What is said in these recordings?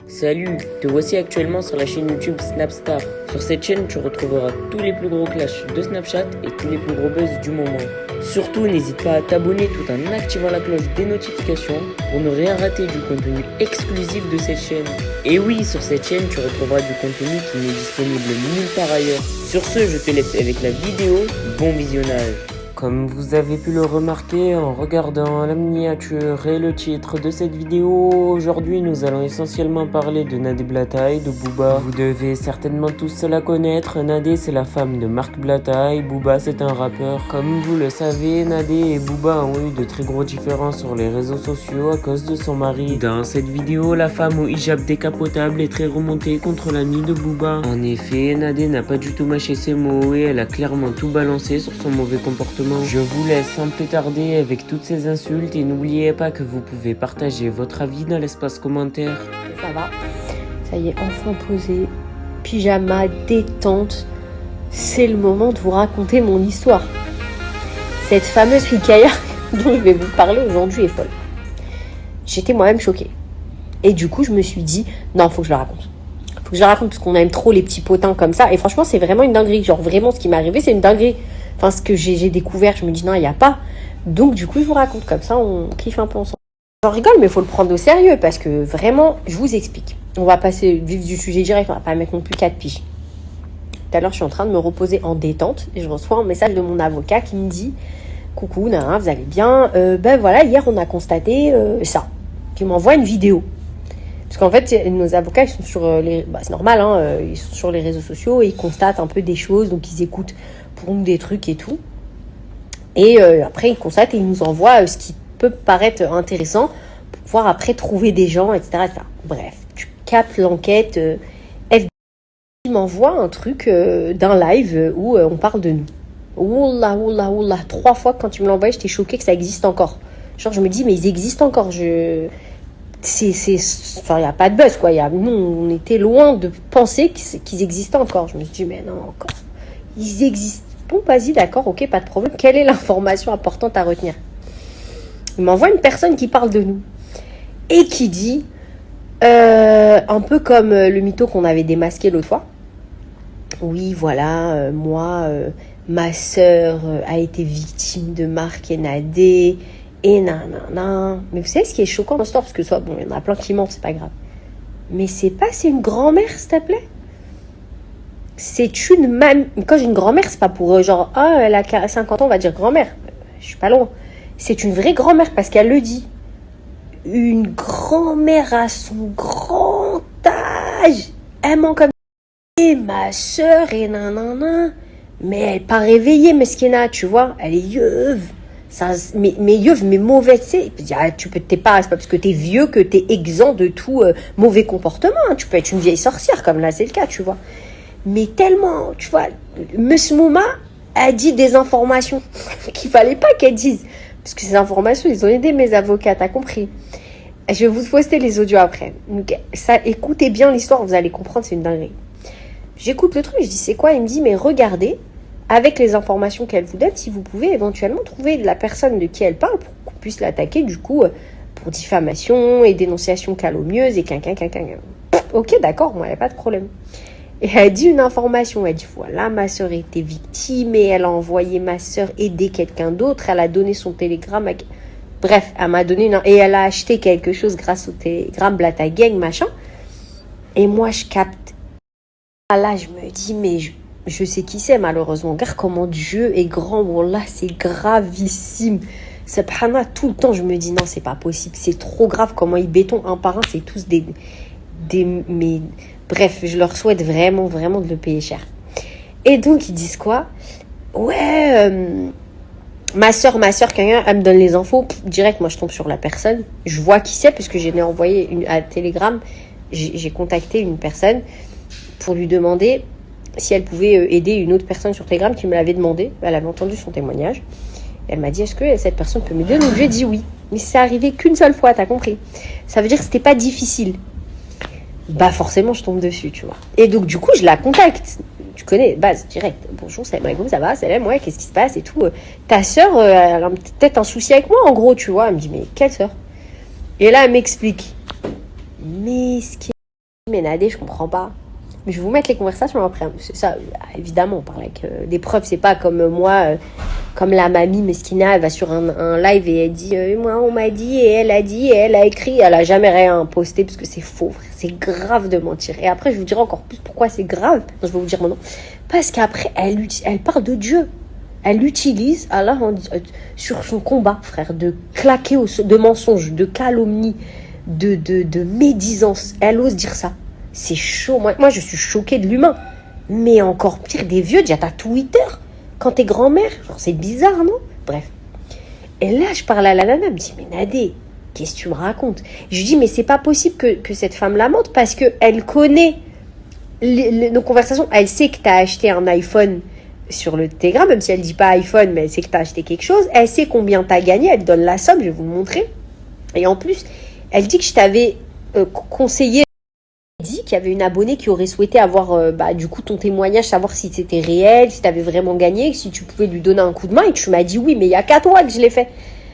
Salut, te voici actuellement sur la chaîne YouTube Snapstar. Sur cette chaîne, tu retrouveras tous les plus gros clashs de Snapchat et tous les plus gros buzz du moment. Surtout, n'hésite pas à t'abonner tout en activant la cloche des notifications pour ne rien rater du contenu exclusif de cette chaîne. Et oui, sur cette chaîne, tu retrouveras du contenu qui n'est disponible nulle part ailleurs. Sur ce, je te laisse avec la vidéo. Bon visionnage. Comme vous avez pu le remarquer en regardant la miniature et le titre de cette vidéo, aujourd'hui nous allons essentiellement parler de Nadé Blataï, de Booba. Vous devez certainement tous la connaître. Nadé, c'est la femme de Marc Blataï, Booba c'est un rappeur. Comme vous le savez, Nadé et Booba ont eu de très gros différends sur les réseaux sociaux à cause de son mari. Dans cette vidéo, la femme au hijab décapotable est très remontée contre l'ami de Booba. En effet, Nadé n'a pas du tout mâché ses mots et elle a clairement tout balancé sur son mauvais comportement. Je vous laisse sans plus tarder avec toutes ces insultes et n'oubliez pas que vous pouvez partager votre avis dans l'espace commentaire. Ça va, ça y est, enfin posé, pyjama, détente, c'est le moment de vous raconter mon histoire. Cette fameuse hikaya dont je vais vous parler aujourd'hui est folle. J'étais moi-même choquée. Et du coup, je me suis dit, non, faut que je le raconte. Faut que je le raconte parce qu'on aime trop les petits potins comme ça. Et franchement, c'est vraiment une dinguerie. Genre, vraiment, ce qui m'est arrivé, c'est une dinguerie. Enfin, ce que j'ai découvert, je me dis non, il n'y a pas. Donc, du coup, je vous raconte comme ça, on kiffe un peu ensemble. J'en rigole, mais il faut le prendre au sérieux parce que vraiment, je vous explique. On va passer vif du sujet direct, on va pas mettre non plus 4 piges. Tout à l'heure, je suis en train de me reposer en détente et je reçois un message de mon avocat qui me dit coucou, Nana, vous allez bien ben voilà, hier, on a constaté ça. Qui m'envoie une vidéo. Parce qu'en fait, nos avocats, ils sont sur les... Bah, c'est normal, hein, ils sont sur les réseaux sociaux et ils constatent un peu des choses, donc ils écoutent pour nous des trucs et tout. Et après, ils constatent et ils nous envoient ce qui peut paraître intéressant pour pouvoir après trouver des gens, etc. etc. Bref, tu captes l'enquête. FBI m'envoie un truc d'un live où on parle de nous. Oula, 3 fois quand tu me l'as envoyé, j'étais choquée que ça existe encore. Genre, je me dis, mais ils existent encore. Enfin, il n'y a pas de buzz, quoi. Nous, on était loin de penser qu'ils existaient encore. Je me suis dit, mais non, encore. Ils existent. Bon, vas-y, d'accord, ok, pas de problème. Quelle est l'information importante à retenir? Il m'envoie une personne qui parle de nous. Et qui dit, un peu comme le mytho qu'on avait démasqué l'autre fois. Oui, voilà, moi, ma sœur a été victime de Marc et Nadé. Et nanana. Mais vous savez ce qui est choquant dans cette histoire? Parce que soit, bon, il y en a plein qui mentent, c'est pas grave. Mais c'est une grand-mère, s'il te plaît? C'est une mamie. Quand j'ai une grand-mère, c'est pas pour genre, ah, elle a 50 ans, on va dire grand-mère. Je suis pas loin. C'est une vraie grand-mère parce qu'elle le dit. Une grand-mère à son grand âge. Elle ment comme et ma sœur et nanana. Mais elle est pas réveillée, mesquina, tu vois. Elle est yeuve. Ça, mais yeuve, mais mauvais, tu sais. C'est pas parce que t'es vieux que t'es exempt de tout mauvais comportement. Hein. Tu peux être une vieille sorcière, comme là, c'est le cas, tu vois. Mais tellement, tu vois, Monsieur Mouma a dit des informations qu'il fallait pas qu'elle dise. Parce que ces informations, ils ont aidé mes avocats, t'as compris? Je vais vous poster les audios après. Donc, ça, écoutez bien l'histoire, vous allez comprendre, c'est une dinguerie. J'écoute le truc, je dis c'est quoi? Il me dit, mais regardez, avec les informations qu'elle vous donne, si vous pouvez éventuellement trouver la personne de qui elle parle pour qu'on puisse l'attaquer, du coup, pour diffamation et dénonciation calomnieuse et Ok, d'accord, moi, il n'y a pas de problème. Et elle dit une information, elle dit voilà, ma sœur était victime et elle a envoyé ma sœur aider quelqu'un d'autre, elle a donné son télégramme, bref, elle m'a donné et elle a acheté quelque chose grâce au télégramme Blata Gang, machin. Et moi, je capte. Là, je me dis, mais je sais qui c'est, malheureusement. Regarde comment Dieu est grand, wallah, c'est gravissime. Subhanallah, tout le temps, je me dis non, c'est pas possible, c'est trop grave comment ils béton un par un, c'est tous mais bref, je leur souhaite vraiment, vraiment de le payer cher. Et donc, ils disent quoi? Ouais, ma soeur, quelqu'un, elle me donne les infos. Direct, moi, je tombe sur la personne. Je vois qui c'est, parce que j'ai envoyé un télégramme. J'ai contacté une personne pour lui demander si elle pouvait aider une autre personne sur Telegram qui me l'avait demandé. Elle avait entendu son témoignage. Elle m'a dit, est-ce que cette personne peut m'aider? Donc, j'ai dit oui. Mais c'est arrivé qu'une seule fois, t'as compris? Ça veut dire que c'était pas difficile. Bah forcément je tombe dessus, tu vois. Et donc du coup je la contacte. Tu connais, base, direct. Bonjour, c'est Maïgoum, ça va? Salam, ouais, qu'est-ce qui se passe et tout. Ta sœur, elle a peut-être un souci avec moi en gros, tu vois. Elle me dit, mais quelle sœur? Et là elle m'explique. Mais ce qui mais Nadé, je comprends pas. Mais je vais vous mettre les conversations après. Ça, évidemment, on parle avec des preuves. C'est pas comme moi, comme la mamie Meskina, elle va sur un live et elle dit moi, on m'a dit, et elle a dit, et elle a écrit. Elle a jamais rien posté parce que c'est faux. C'est grave de mentir. Et après, je vous dirai encore plus pourquoi c'est grave. Je vais vous dire mon nom. Parce qu'après, elle parle de Dieu. Elle utilise Allah sur son combat, frère, de claquer, de mensonges, de calomnie, de médisance. Elle ose dire ça. C'est chaud. Moi, je suis choquée de l'humain. Mais encore pire des vieux, déjà t'as Twitter. Quand t'es grand-mère, genre c'est bizarre, non? Bref. Et là, je parle à la nana, elle me dit, mais Nadé, qu'est-ce que tu me racontes? Je lui dis, mais c'est pas possible que cette femme la mente parce qu'elle connaît nos conversations. Elle sait que t'as acheté un iPhone sur le Telegram, même si elle dit pas iPhone, mais elle sait que t'as acheté quelque chose. Elle sait combien t'as gagné, elle donne la somme, je vais vous le montrer. Et en plus, elle dit que je t'avais conseillé, dit qu'il y avait une abonnée qui aurait souhaité avoir du coup ton témoignage, savoir si c'était réel, si tu avais vraiment gagné, si tu pouvais lui donner un coup de main, et tu m'as dit oui, mais il y a qu'à toi que je l'ai fait.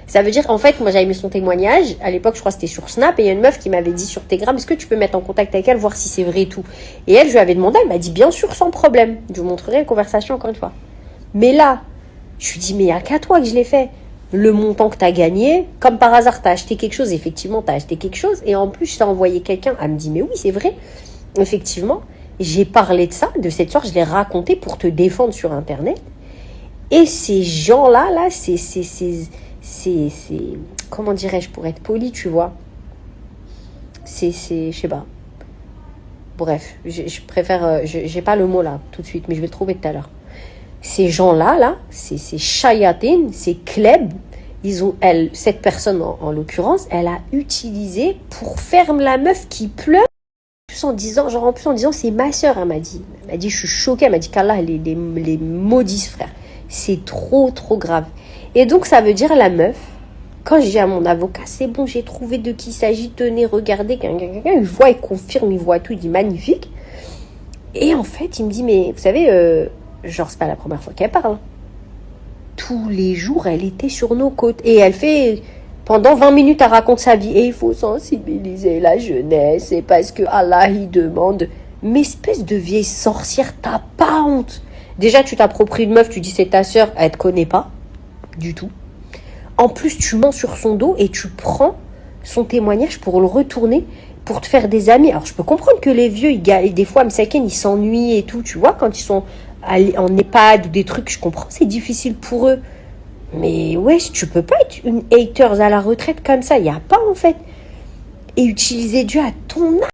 Ça veut dire, en fait, moi j'avais mis son témoignage, à l'époque je crois que c'était sur Snap, et il y a une meuf qui m'avait dit sur Telegram, est-ce que tu peux mettre en contact avec elle, voir si c'est vrai et tout. Et elle, je lui avais demandé, elle m'a dit bien sûr, sans problème. Je vous montrerai la conversation encore une fois. Mais là, je lui dis, mais il y a qu'à toi que je l'ai fait. Le montant que tu as gagné, comme par hasard, tu as acheté quelque chose, effectivement, tu as acheté quelque chose, et en plus, je t'ai envoyé quelqu'un, elle me dit, mais oui, c'est vrai, effectivement, j'ai parlé de ça, de cette soirée, je l'ai raconté pour te défendre sur Internet, et ces gens-là, là, c'est, comment dirais-je, pour être poli, tu vois, je sais pas, bref, je préfère, j'ai pas le mot là, tout de suite, mais je vais le trouver tout à l'heure. Ces gens-là, c'est Shayatin, c'est Kleb. Cette personne en l'occurrence, elle a utilisé pour faire la meuf qui pleure. En plus en disant, c'est ma sœur, elle m'a dit. Elle m'a dit, je suis choquée, elle m'a dit qu'Allah les maudisse, frère. C'est trop, trop grave. Et donc, ça veut dire la meuf, quand je dis à mon avocat, c'est bon, j'ai trouvé de qui il s'agit, tenez, regardez, il voit, il confirme, il voit tout, il dit magnifique. Et en fait, il me dit, mais vous savez, genre, c'est pas la première fois qu'elle parle. Tous les jours, elle était sur nos côtes. Et elle fait, pendant 20 minutes, elle raconte sa vie. Et il faut sensibiliser la jeunesse. C'est parce que Allah, il demande. Mais espèce de vieille sorcière, t'as pas honte. Déjà, tu t'appropries une meuf, tu dis c'est ta sœur, elle te connaît pas. Du tout. En plus, tu mens sur son dos et tu prends son témoignage pour le retourner, pour te faire des amis. Alors, je peux comprendre que les vieux, des fois, ils s'ennuient et tout, tu vois, quand ils sont en EHPAD ou des trucs, je comprends, c'est difficile pour eux. Mais wesh, tu peux pas être une haters à la retraite comme ça, il n'y a pas en fait. Et utiliser Dieu à ton âge.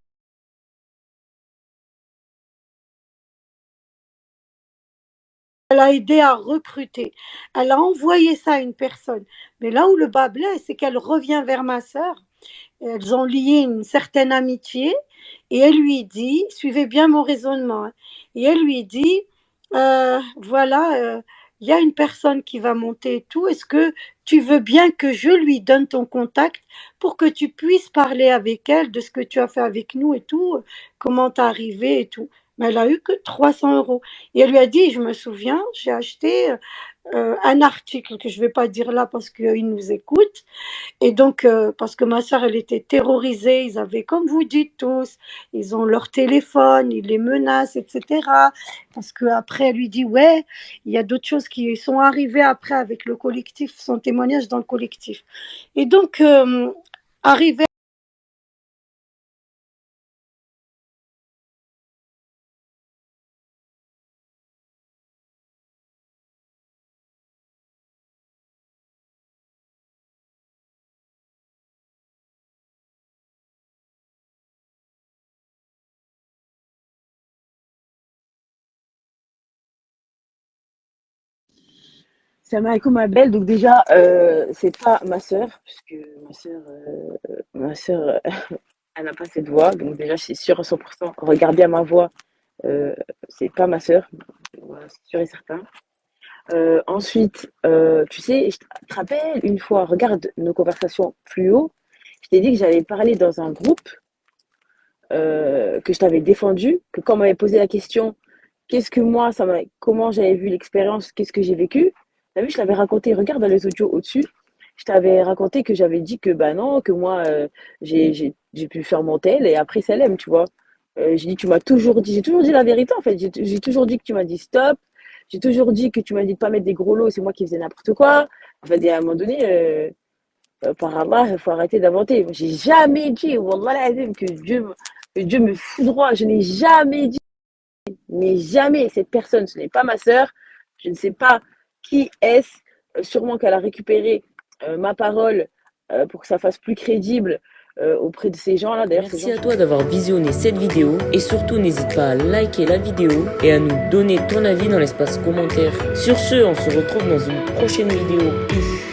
Elle a aidé à recruter. Elle a envoyé ça à une personne. Mais là où le bas blesse, c'est qu'elle revient vers ma sœur. Elles ont lié une certaine amitié et elle lui dit, suivez bien mon raisonnement, hein, et elle lui dit, voilà, il y a une personne qui va monter et tout, est-ce que tu veux bien que je lui donne ton contact pour que tu puisses parler avec elle de ce que tu as fait avec nous et tout, comment t'es arrivé et tout. Mais elle a eu que 300 euros. Et elle lui a dit, je me souviens, j'ai acheté un article que je ne vais pas dire là parce qu'il nous écoute. Et donc, parce que ma sœur, elle était terrorisée, ils avaient, comme vous dites tous, ils ont leur téléphone, ils les menacent, etc. Parce qu'après, elle lui dit, ouais, il y a d'autres choses qui sont arrivées après avec le collectif, son témoignage dans le collectif. Et donc, arrivé Salam alaikum ma belle. Donc déjà, c'est pas ma sœur, puisque ma sœur, elle n'a pas cette voix. Donc déjà, c'est sûr à 100%. Regarde bien ma voix, euh, c'est pas ma sœur, voilà, c'est sûr et certain. Ensuite, tu sais, je te rappelle une fois, regarde nos conversations plus haut. Je t'ai dit que j'avais parlé dans un groupe, que je t'avais défendu, que quand on m'avait posé la question, qu'est-ce que moi, comment j'avais vu l'expérience, qu'est-ce que j'ai vécu. T'as vu, je t'avais raconté, regarde dans les audios au-dessus, je t'avais raconté que j'avais dit que bah non, que moi, j'ai pu faire mon tel et après ça l'aime, tu vois. J'ai dit, tu m'as toujours dit, j'ai toujours dit la vérité en fait. J'ai toujours dit que tu m'as dit stop. J'ai toujours dit que tu m'as dit de pas mettre des gros lots, c'est moi qui faisais n'importe quoi. En fait, et à un moment donné, par Allah, il faut arrêter d'inventer. Moi, j'ai jamais dit, Wallah l'azim, que Dieu me foudroie. Je n'ai jamais dit, mais jamais, cette personne, ce n'est pas ma sœur. Je ne sais pas qui est-ce. Sûrement qu'elle a récupéré ma parole pour que ça fasse plus crédible auprès de ces gens-là. D'ailleurs, Merci à toi d'avoir visionné cette vidéo et surtout n'hésite pas à liker la vidéo et à nous donner ton avis dans l'espace commentaire. Sur ce, on se retrouve dans une prochaine vidéo. Peace.